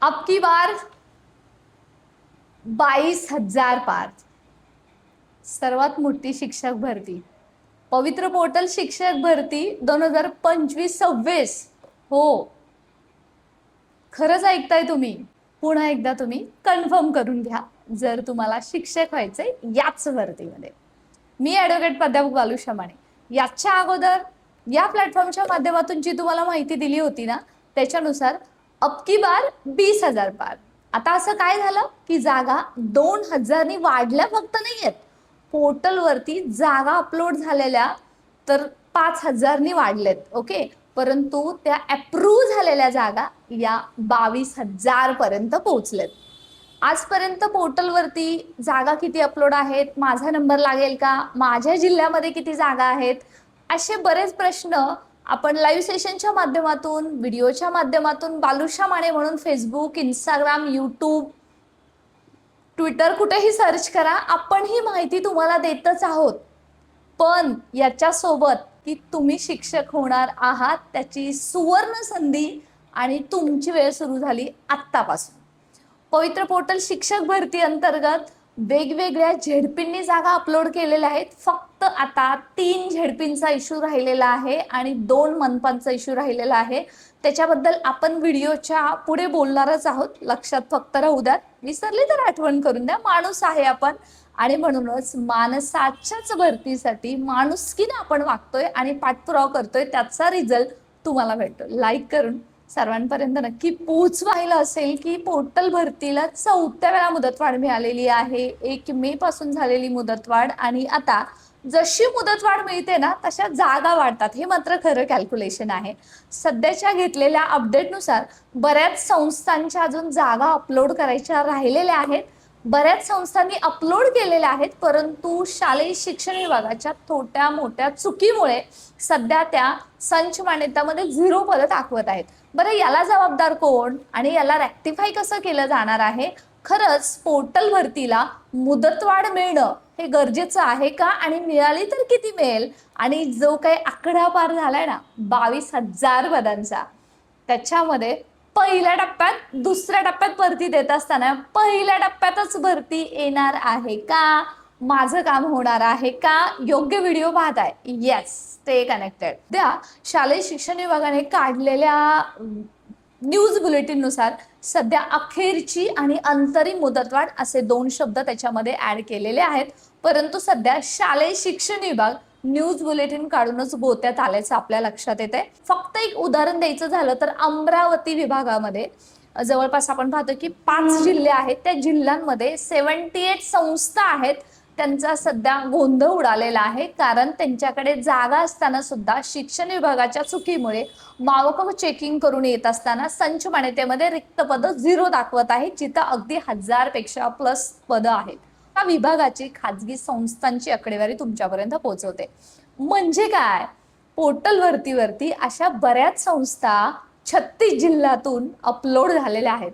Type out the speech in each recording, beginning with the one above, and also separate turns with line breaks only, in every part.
अब की बार 22,000 पार. सर्वात मोठी शिक्षक भरती, पवित्र पोर्टल शिक्षक भरती 2025-26. हो, खरंच ऐकताय तुम्ही. पुन्हा एकदा तुम्ही कन्फर्म करून घ्या जर तुम्हाला शिक्षक व्हायचंय याच भरतीमध्ये. मी ॲडव्होकेट प्राध्यापक बालुशा माने. याच्या अगोदर या प्लॅटफॉर्मच्या माध्यमातून जी तुम्हाला माहिती दिली होती ना, त्याच्यानुसार अब की बार 20,000 पार. आता असं काय झालं की जागा 2,000 वाढल्या फक्त नाहीयेत, पोर्टलवरती जागा अपलोड झालेल्या तर 5,000 वाढलेत. ओके, परंतु त्या अप्रूव्ह झालेल्या जागा या 22,000 पर्यंत पोहोचलेत. आजपर्यंत पोर्टलवरती जागा किती अपलोड आहेत, माझा नंबर लागेल का, माझ्या जिल्ह्यामध्ये किती जागा आहेत, असे बरेच प्रश्न आपण लाईव्ह सेशनच्या माध्यमातून, व्हिडिओच्या माध्यमातून, बालुशा माने म्हणून फेसबुक, इंस्टाग्राम, यूट्यूब, ट्विटर कुठेही सर्च करा, आपण ही माहिती तुम्हाला देतच आहोत. पण याच्यासोबत की तुम्ही शिक्षक होणार आहात त्याची सुवर्ण संधी आणि तुमची वेळ सुरू झाली आत्तापासून. पवित्र पोर्टल शिक्षक भरती अंतर्गत वेगवेगळ्या झेडपींनी जागा अपलोड केलेल्या आहेत. फक्त आता 3 झेडपींचा इश्यू राहिलेला आहे आणि 2 मनपांचा इश्यू राहिलेला आहे. त्याच्याबद्दल आपण व्हिडिओच्या पुढे बोलणारच आहोत, लक्षात फक्त राहू द्या. विसरली तर आठवण करून द्या, माणूस आहे आपण आणि म्हणूनच माणसाच्याच भरतीसाठी माणुसकीने आपण वागतोय आणि पाठपुरावा करतोय, त्याचा रिझल्ट तुम्हाला भेटतो. लाईक करून सर्वांपर्यंत नक्की पोहोचवायला असेल की पोर्टल भरतीला 4थ्या वेळा मुदतवाढ मिळालेली आहे. 1 मे पासून झालेली मुदतवाढ आणि आता जशी मुदतवाढ मिळते ना तशा जागा वाढतात, हे मात्र खरं कॅल्क्युलेशन आहे. सध्याच्या घेतलेल्या अपडेटनुसार बऱ्याच संस्थांच्या अजून जागा अपलोड करायच्या राहिलेल्या आहेत. बऱ्याच संस्थांनी अपलोड केलेल्या आहेत, परंतु शालेय शिक्षण विभागाच्या छोट्या मोठ्या चुकीमुळे सध्या त्या संच मान्यतामध्ये 0 पदं दाखवत आहेत. बरं, याला जबाबदार कोण आणि याला रेक्टिफाय कसं केलं जाणार आहे? खरंच पोर्टल भरतीला मुदतवाढ मिळणं हे गरजेचं आहे का आणि मिळाली तर किती मिळेल? आणि जो काही आकडा पार झालाय ना 22,000 पदांचा, त्याच्यामध्ये पहिल्या टप्प्यात, दुसऱ्या टप्प्यात भरती देत असताना पहिल्या टप्प्यातच भरती येणार आहे का? माझं काम होणार आहे का? योग्य व्हिडिओ पाहताय? Yes, stay connected. त्या शालेय शिक्षण विभागाने काढलेल्या न्यूज बुलेटिन नुसार सध्या अखेरची आणि अंतरिम मुदतवाढ असे 2 शब्द त्याच्यामध्ये ऍड केलेले आहेत. परंतु सध्या शालेय शिक्षण विभाग न्यूज बुलेटिन काढूनच गोत्यात आल्याचं आपल्या लक्षात येते. फक्त एक उदाहरण द्यायचं झालं तर अमरावती विभागामध्ये जवळपास आपण पाहतो की 5 जिल्हे आहेत. त्या जिल्ह्यांमध्ये 78 संस्था आहेत. त्यांचा सध्या गोंधळ उडालेला आहे, कारण त्यांच्याकडे जागा असताना सुद्धा शिक्षण विभागाच्या चुकीमुळे मावक चेकिंग करून येत असताना संच मान्यतेमध्ये रिक्त पद 0 दाखवत आहे, जिथं अगदी 1000 पेक्षा प्लस पद आहेत. त्या विभागाची खाजगी संस्थांची आकडेवारी तुमच्यापर्यंत पोहोचवते. म्हणजे काय, पोर्टल भरतीवरती अशा बऱ्याच संस्था 36 जिल्ह्यातून अपलोड झालेल्या आहेत.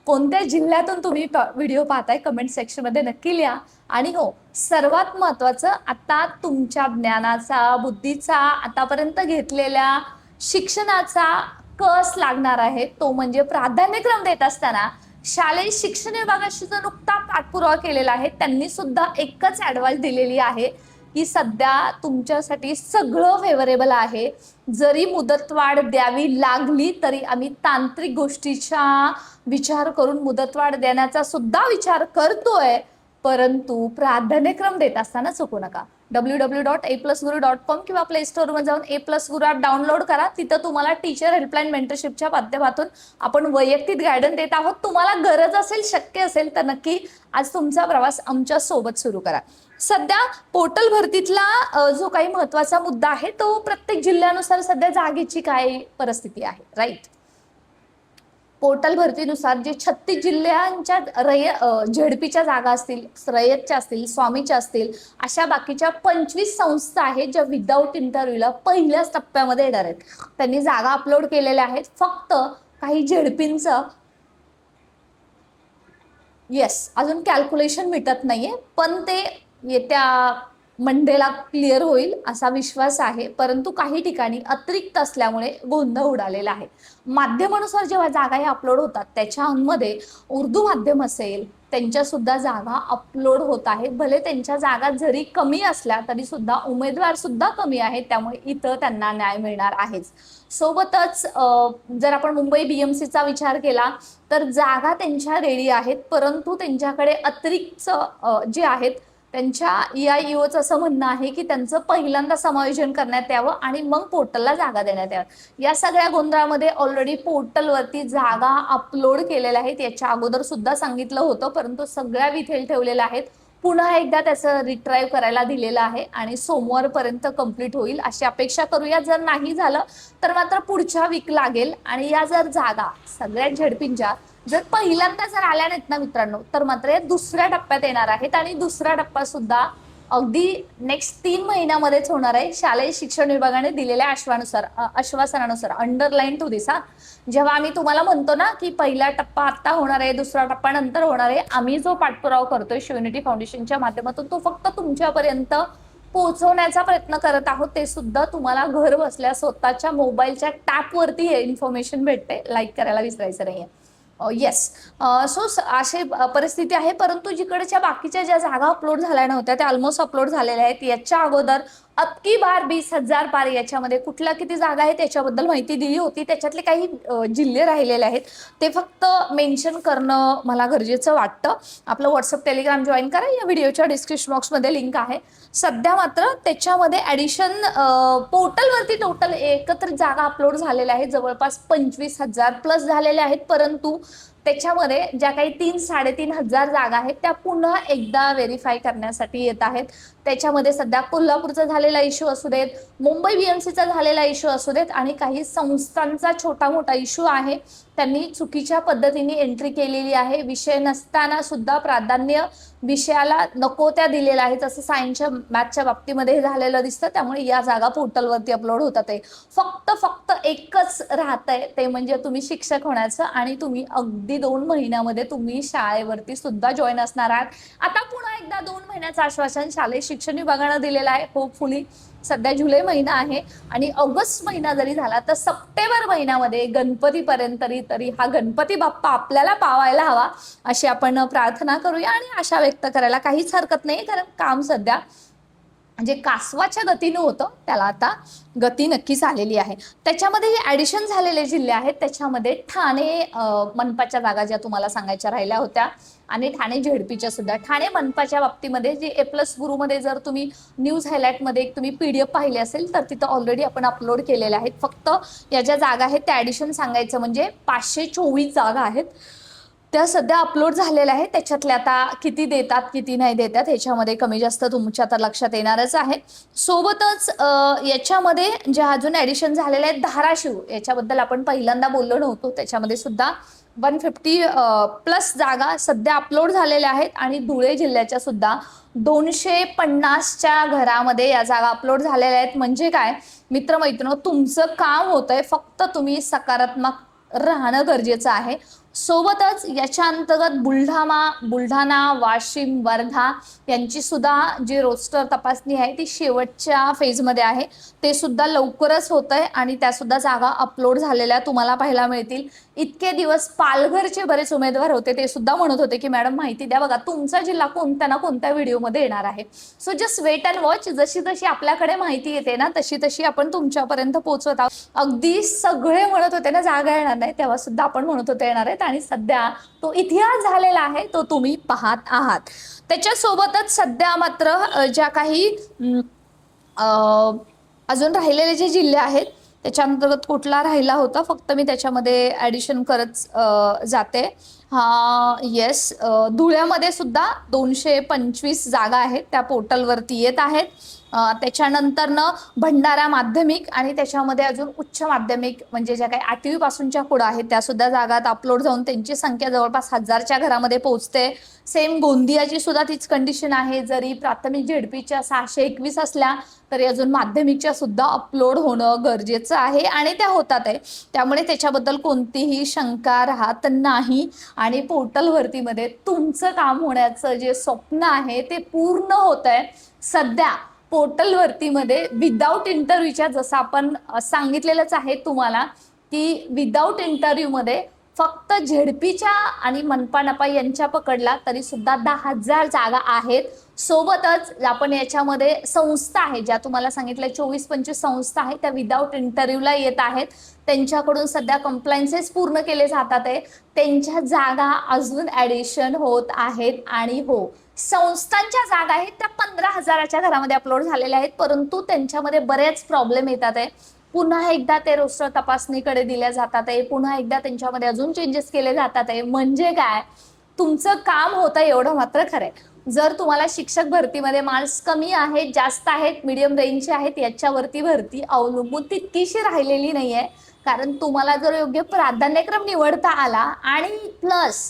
कोणत्या जिल्ह्यातून तुम्ही व्हिडिओ पाहताय कमेंट सेक्शनमध्ये नक्की लिहा. आणि हो, सर्वात महत्त्वाचं, आता तुमच्या ज्ञानाचा, बुद्धीचा, आतापर्यंत घेतलेल्या शिक्षणाचा कस लागणार आहे, तो म्हणजे प्राधान्यक्रम देत असताना शालेय शिक्षण विभागाशी जो नुकता पाठपुरावा केलेला आहे त्यांनी सुद्धा एकच ॲडवाइस दिलेली आहे की सध्या तुमच्यासाठी सगळं फेवरेबल आहे. जरी मुदतवाढ द्यावी लागली तरी आम्ही तांत्रिक गोष्टीचा विचार करून मुदतवाढ देण्याचा सुद्धा विचार करतोय, परंतु प्राधान्यक्रम देत असताना चुकू नका. www.aplusguru.com किंवा प्ले स्टोअरवर जाऊन A+Guru ॲप डाउनलोड करा. तिथं तुम्हाला टीचर हेल्पलाईन मेंटरशिपच्या माध्यमातून आपण वैयक्तिक गायडन्स देत आहोत. तुम्हाला गरज असेल, शक्य असेल तर नक्की आज तुमचा प्रवास आमच्या सोबत सुरू करा. सध्या पोर्टल भरतीतला जो काही महत्त्वाचा मुद्दा आहे तो प्रत्येक जिल्ह्यानुसार सध्या जागेची काय परिस्थिती आहे, राईट. पोर्टल भरतीनुसार जे 36 जिल्ह्यांच्या झेडपीच्या जागा असतील, रयतच्या असतील, स्वामीच्या असतील, अशा बाकीच्या 25 संस्था आहेत ज्या विदाऊट इंटरव्ह्यूला पहिल्याच टप्प्यामध्ये येणार आहेत. त्यांनी जागा अपलोड केलेल्या आहेत. फक्त काही झेडपींचं येस अजून कॅल्क्युलेशन मिटत नाहीये, पण ते येत्या मंडेला क्लिअर होईल असा विश्वास आहे, परंतु काही ठिकाणी अतिरिक्त असल्यामुळे गोंधळ उडालेला आहे. माध्यमानुसार जेव्हा जागा हे अपलोड होतात त्याच्यामध्ये उर्दू माध्यम असेल त्यांच्या सुद्धा जागा अपलोड होत आहेत. भले त्यांच्या जागा जरी कमी असल्या तरी सुद्धा उमेदवार सुद्धा कमी आहेत, त्यामुळे इथं त्यांना न्याय मिळणार आहेच. सोबतच जर आपण मुंबई BMCचा विचार केला तर जागा त्यांच्या रेडी आहेत, परंतु त्यांच्याकडे अतिरिक्त जे आहेत त्यांच्या EIEOचं असं म्हणणं आहे की त्यांचं पहिल्यांदा समायोजन करण्यात यावं आणि मग पोर्टलला जागा देण्यात यावं. या सगळ्या गोंधळामध्ये ऑलरेडी पोर्टलवरती जागा अपलोड केलेल्या आहेत, याच्या अगोदर सुद्धा सांगितलं होतं, परंतु सगळ्या विथेल ठेवलेल्या आहेत. पुन्हा एकदा त्याचं रिट्राईव्ह करायला दिलेलं आहे आणि सोमवारपर्यंत कंप्लीट होईल अशी अपेक्षा करूया. जर नाही झालं तर मात्र पुढच्या वीक लागेल. आणि या जर जागा सगळ्यात झडपींच्या जर पहिल्यांदा जर आल्या नाहीत ना मित्रांनो, तर मात्र या दुसऱ्या टप्प्यात येणार आहेत आणि दुसरा टप्पा सुद्धा अगदी नेक्स्ट 3 महिन्यामध्येच होणार आहे. शालेय शिक्षण विभागाने दिलेल्या आश्वासनानुसार अंडरलाईन टू दिस. जेव्हा आम्ही तुम्हाला म्हणतो ना की पहिला टप्पा आता होणार आहे, दुसरा टप्पा नंतर होणार आहे, आम्ही जो पाठपुरावा करतोय शिवयुनिटी फाउंडेशनच्या माध्यमातून तो फक्त तुमच्यापर्यंत पोहोचवण्याचा प्रयत्न करत आहोत. ते सुद्धा तुम्हाला घर बसल्या स्वतःच्या मोबाईलच्या टॅपवरती हे इन्फॉर्मेशन भेटते. लाईक करायला विसरायचं नाहीये. येस. सो अशी परिस्थिती आहे, परंतु जिकडच्या बाकीच्या ज्या जागा अपलोड झाल्या नव्हत्या त्या ऑलमोस्ट अपलोड झालेल्या आहेत. याच्या अगोदर अबकी बार 20,000 पार याच्यामध्ये कुठल्या किती जागा आहेत त्याच्याबद्दल माहिती दिली होती. त्याच्यातले काही जिल्हे राहिलेले आहेत ते फक्त मेन्शन करणं मला गरजेचं वाटतं. आपलं व्हॉट्सअप टेलिग्राम जॉईन करा, या व्हिडिओच्या डिस्क्रिप्शन बॉक्समध्ये लिंक आहे. सध्या मात्र त्याच्यामध्ये ॲडिशन पोर्टलवरती टोटल एकत्र जागा अपलोड झालेल्या आहेत जवळपास 25,000 प्लस झालेल्या आहेत, परंतु त्याच्यामध्ये ज्या काही 3-3,500 जागा आहेत त्या पुन्हा एकदा व्हेरीफाय करण्यासाठी येत आहेत. त्याच्यामध्ये सध्या कोल्हापूरचा झालेला इश्यू असू देत, मुंबई BMCचा झालेला इश्यू असू देत आणि काही संस्थांचा छोटा मोठा इश्यू आहे, त्यांनी चुकीच्या पद्धतीने एंट्री केलेली आहे. विषय नसताना सुद्धा प्राधान्य विषयाला नको त्या दिलेल्या आहेत, असं सायन्सच्या मॅथच्या बाबतीमध्ये झालेलं दिसतं. त्यामुळे या जागा पोर्टलवरती अपलोड होतात. फक्त एकच राहतंय ते म्हणजे तुम्ही शिक्षक होण्याचं आणि तुम्ही अगदी 2 महिन्यामध्ये तुम्ही शाळेवरती सुद्धा जॉईन असणार आहात. आता पुन्हा एकदा 2 महिन्याचं आश्वासन शालेय शिक्षण विभागानं दिलेलं आहे. होपफुली सध्या जुलै महिना आहे आणि ऑगस्ट महिना जरी झाला तर सप्टेंबर महिन्यामध्ये गणपतीपर्यंत तरी हा गणपती बाप्पा आपल्याला पावायला हवा अशी आपण प्रार्थना करूया आणि आशा व्यक्त करायला काहीच हरकत नाही, कारण काम सध्या म्हणजे कासवाच्या गतीनं होतं त्याला आता गती नक्कीच आलेली आहे. त्याच्यामध्ये जे ॲडिशन झालेले जिल्हे आहेत त्याच्यामध्ये ठाणे मनपाच्या जागा ज्या तुम्हाला सांगायच्या राहिल्या होत्या आणि ठाणे झेडपीच्या सुद्धा. ठाणे मनपाच्या बाबतीमध्ये जे A+ गुरुमध्ये जर तुम्ही न्यूज हायलाईटमध्ये एक तुम्ही PDF पाहिली असेल तर तिथं ऑलरेडी आपण अपलोड केलेल्या आहेत. फक्त या ज्या जागा आहेत त्या ॲडिशन सांगायचं म्हणजे 524 जागा आहेत त्या सध्या अपलोड झालेल्या आहेत. त्याच्यातले आता किती देतात किती नाही देतात ह्याच्यामध्ये कमी जास्त तुमच्या तर लक्षात येणारच आहे. सोबतच याच्यामध्ये ज्या अजून ॲडिशन झालेल्या आहेत धाराशिव याच्याबद्दल आपण पहिल्यांदा बोललो नव्हतो, त्याच्यामध्ये सुद्धा 150+ जागा सध्या अपलोड झालेल्या आहेत आणि धुळे जिल्ह्याच्या सुद्धा 250च्या घरामध्ये या जागा अपलोड झालेल्या आहेत. म्हणजे काय मित्रमैत्रिणी, तुमचं काम होतंय, फक्त तुम्ही सकारात्मक राहणं गरजेचं आहे. सोबतच याच्या अंतर्गत बुलढाणा, वाशिम, वर्धा यांची सुद्धा जी रोस्टर तपासणी आहे ती शेवटच्या फेजमध्ये आहे. ते सुद्धा लवकरच होत आहे आणि त्या सुद्धा जागा अपलोड झालेल्या तुम्हाला पाहायला मिळतील. इतके दिवस पालघरचे बरेच उमेदवार होते, ते सुद्धा म्हणत होते की मॅडम माहिती द्या, बघा तुमचा जिल्हा कोणत्या ना कोणत्या व्हिडिओमध्ये येणार आहे. So just wait and watch. जशी जशी आपल्याकडे माहिती येते ना तशी तशी आपण तुमच्यापर्यंत पोहोचवत आहोत. अगदी सगळे म्हणत होते ना जागा येणार नाही, तेव्हा सुद्धा आपण म्हणत होते येणार आहेत आणि सध्या तो इतिहास झालेला आहे तो तुम्ही पाहत आहात. त्याच्यासोबतच सध्या मात्र ज्या काही अजून राहिलेले जे जिल्हे आहेत त्याच्या अंतर्गत कुठला राहिला होता, फक्त मी त्याच्यामध्ये ॲडिशन करत जाते. येस, धुळ्यामध्ये सुद्धा 225 जागा आहेत त्या पोर्टलवरती येत आहेत. त्याच्यानंतरनं भंडारा माध्यमिक आणि त्याच्यामध्ये अजून उच्च माध्यमिक म्हणजे ज्या काही 8वी पासूनच्या पुढं आहेत त्या सुद्धा जागा अपलोड जाऊन त्यांची संख्या जवळपास 1000च्या घरामध्ये पोहोचते. सेम गोंदियाची सुद्धा तीच कंडिशन आहे. जरी प्राथमिक झेडपीच्या 621 असल्या तरी अजून माध्यमिकच्या सुद्धा अपलोड होणं गरजेचं आहे आणि त्या होतात आहे. त्यामुळे त्याच्याबद्दल कोणतीही शंका राहत नाही. आणि पोर्टल भरतीमध्ये तुमचं काम होण्याचं जे स्वप्न आहे ते पूर्ण होत आहे. सध्या पोर्टल भरतीमध्ये विदाऊट इंटरव्ह्यूच्या, जसं आपण सांगितलेलंच आहे तुम्हाला की विदाऊट इंटरव्ह्यूमध्ये फक्त झेडपीच्या आणि मनपा नपा यांच्या पकडला तरी सुद्धा 10,000 जागा आहेत. सोबतच आपण याच्यामध्ये संस्था आहे ज्या तुम्हाला सांगितलं 24-25 संस्था आहेत त्या विदाऊट इंटरव्ह्यूला येत आहेत. त्यांच्याकडून सध्या कंप्लायन्सेस पूर्ण केले जातात आहे. त्यांच्या जागा अजून ॲडिशन होत आहेत. आणि हो, संस्थांच्या जागा आहेत त्या 15,000च्या घरामध्ये अपलोड झालेल्या आहेत, परंतु त्यांच्यामध्ये बरेच प्रॉब्लेम येतात आहे. पुन्हा एकदा ते रोस्टर तपासणीकडे दिल्या जातात आहे. पुन्हा एकदा त्यांच्यामध्ये अजून चेंजेस केले जातात आहे. म्हणजे काय, तुमचं काम होतं एवढं मात्र खरंय. जर तुम्हाला शिक्षक भरतीमध्ये मार्क्स कमी आहेत, जास्त आहेत, मीडियम रेंजचे आहेत, याच्यावरती भरती अवलंबून तितकीशी राहिलेली नाही आहे. कारण तुम्हाला जर योग्य प्राधान्यक्रम निवडता आला आणि प्लस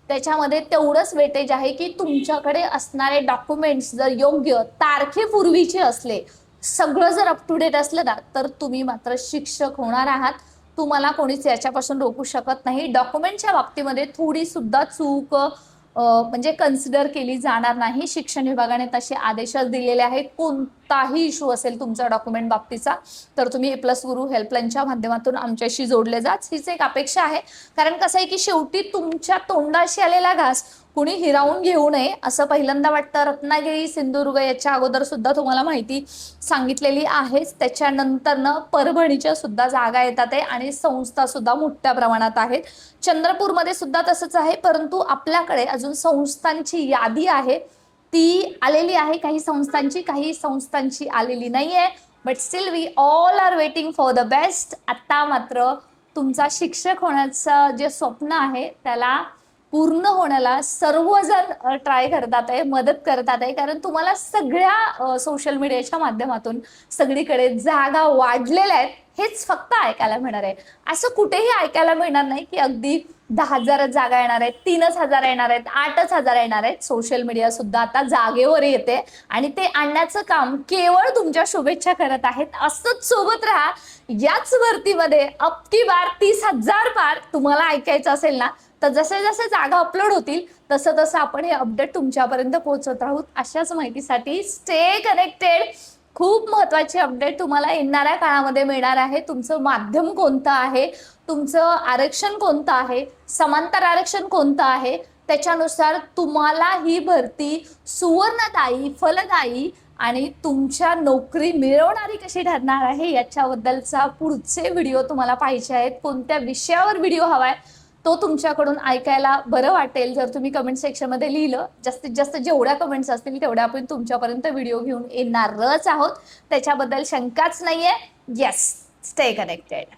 त्याच्यामध्ये तेवढंच वेटेज आहे की तुमच्याकडे असणारे डॉक्युमेंट्स जर योग्य तारखेपूर्वीचे असले, सगळं जर अप टू डेट असलं ना, तर तुम्ही मात्र शिक्षक होणार आहात. तुम्हाला कोणीच याच्यापासून रोखू शकत नाही. डॉक्युमेंटच्या बाबतीमध्ये थोडी सुद्धा चूक म्हणजे कन्सिडर केली जाणार नाही. शिक्षण विभागाने तसे आदेशच दिलेले आहेत. कोणताही इश्यू असेल तुमचा डॉक्युमेंट बाबतीचा तर तुम्ही A+ गुरु हेल्पलाईनच्या माध्यमातून आमच्याशी जोडले जाच, हीच एक अपेक्षा आहे. कारण कसं आहे की शेवटी तुमच्या तोंडाशी आलेला घास कुणी हिरावून घेऊ नये असं पहिल्यांदा वाटतं. रत्नागिरी, सिंधुदुर्ग याच्या अगोदर सुद्धा तुम्हाला माहिती सांगितलेली आहेच. त्याच्यानंतरनं परभणीच्या सुद्धा जागा येतात आहे आणि संस्था सुद्धा मोठ्या प्रमाणात आहेत. चंद्रपूरमध्ये सुद्धा तसंच आहे, परंतु आपल्याकडे अजून संस्थांची यादी आहे ती आलेली आहे. काही संस्थांची आलेली नाही आहे. But still we all are waiting for the best. आता मात्र तुमचा शिक्षक होण्याचं जे स्वप्न आहे त्याला पूर्ण होण्याला सर्वजण ट्राय करतात आहे, मदत करतात आहे. कारण तुम्हाला सगळ्या सोशल मीडियाच्या माध्यमातून सगळीकडे जागा वाढलेल्या आहेत हेच फक्त ऐकायला मिळणार आहे. असं कुठेही ऐकायला मिळणार नाही की अगदी 10,000 जागा येणार आहेत, 3,000 येणार आहेत, 8,000 येणार आहेत. सोशल मीडिया सुद्धा आता जागेवर येते आणि ते आणण्याचं काम केवळ तुमच्या शुभेच्छा करत आहेत. असंच सोबत राहा. याच भरतीमध्ये अबकी बार 30,000 पार तुम्हाला ऐकायचं असेल ना, तर जसे जसे जागा अपलोड होतील तसं तसं आपण हे अपडेट तुमच्यापर्यंत पोहोचवत आहोत. अशाच माहितीसाठी स्टे कनेक्टेड. खूप महत्त्वाचे अपडेट तुम्हाला येणाऱ्या काळामध्ये मिळणार आहे. तुमचं माध्यम कोणतं आहे, तुमचं आरक्षण कोणतं आहे, समांतर आरक्षण कोणतं आहे, त्याच्यानुसार तुम्हाला ही भरती सुवर्णदायी, फलदायी आणि तुमच्या नोकरी मिळवणारी कशी ठरणार आहे याच्याबद्दलचा पुढचे व्हिडिओ तुम्हाला पाहिजे आहेत. कोणत्या विषयावर व्हिडिओ हवाय तो तुमच्याकडून ऐकायला बरं वाटेल जर तुम्ही कमेंट सेक्शनमध्ये लिहिलं. जास्तीत जास्त जेवढ्या कमेंट्स असतील तेवढ्या आपण तुमच्यापर्यंत व्हिडिओ घेऊन येणारच आहोत, त्याच्याबद्दल शंकाच नाहीये. Yes, stay connected.